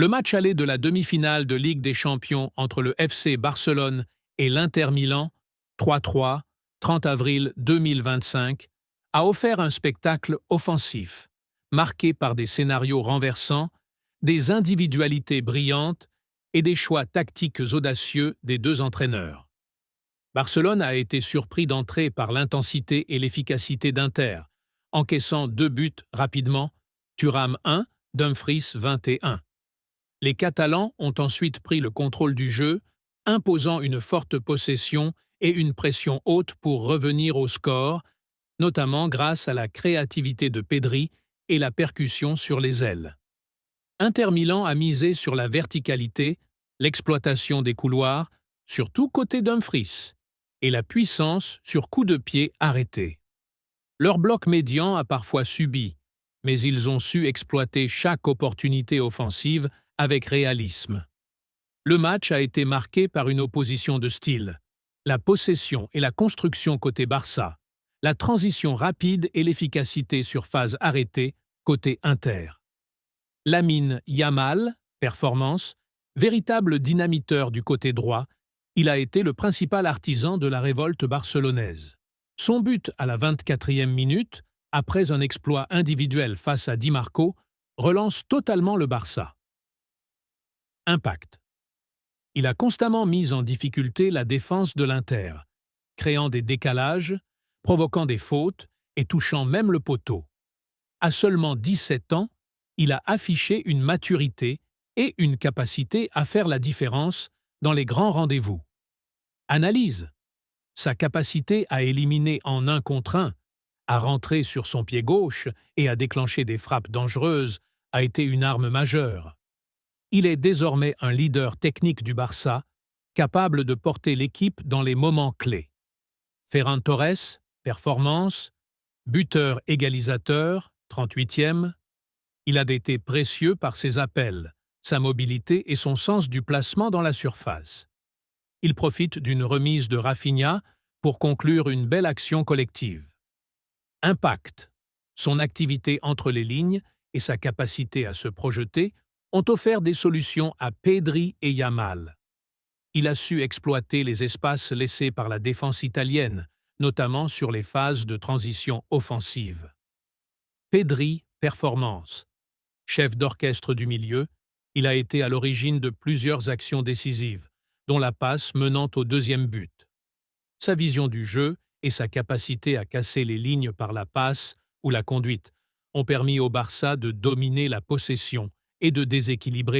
Le match aller de la demi-finale de Ligue des Champions entre le FC Barcelone et l'Inter Milan, 3-3, 30 avril 2025, a offert un spectacle offensif, marqué par des scénarios renversants, des individualités brillantes et des choix tactiques audacieux des deux entraîneurs. Barcelone a été surpris d'entrée par l'intensité et l'efficacité d'Inter, encaissant 2 buts rapidement, Thuram 1, Dumfries 21. Les Catalans ont ensuite pris le contrôle du jeu, imposant une forte possession et une pression haute pour revenir au score, notamment grâce à la créativité de Pedri et la percussion sur les ailes. Inter Milan a misé sur la verticalité, l'exploitation des couloirs, surtout côté Dumfries, et la puissance sur coups de pied arrêtés. Leur bloc médian a parfois subi, mais ils ont su exploiter chaque opportunité offensive avec réalisme. Le match a été marqué par une opposition de style, la possession et la construction côté Barça, la transition rapide et l'efficacité sur phase arrêtée côté Inter. Lamine Yamal, performance, véritable dynamiteur du côté droit, il a été le principal artisan de la révolte barcelonaise. Son but à la 24e minute, après un exploit individuel face à Di Marco, relance totalement le Barça. Impact. Il a constamment mis en difficulté la défense de l'Inter, créant des décalages, provoquant des fautes et touchant même le poteau. À seulement 17 ans, il a affiché une maturité et une capacité à faire la différence dans les grands rendez-vous. Analyse. Sa capacité à éliminer en 1 contre 1, à rentrer sur son pied gauche et à déclencher des frappes dangereuses a été une arme majeure. Il est désormais un leader technique du Barça, capable de porter l'équipe dans les moments clés. Ferran Torres, performance, buteur égalisateur, 38e. Il a été précieux par ses appels, sa mobilité et son sens du placement dans la surface. Il profite d'une remise de Rafinha pour conclure une belle action collective. Impact. Son activité entre les lignes et sa capacité à se projeter ont offert des solutions à Pedri et Yamal. Il a su exploiter les espaces laissés par la défense italienne, notamment sur les phases de transition offensive. Pedri, performance. Chef d'orchestre du milieu, il a été à l'origine de plusieurs actions décisives, dont la passe menant au 2e but. Sa vision du jeu et sa capacité à casser les lignes par la passe ou la conduite ont permis au Barça de dominer la possession et de déséquilibrer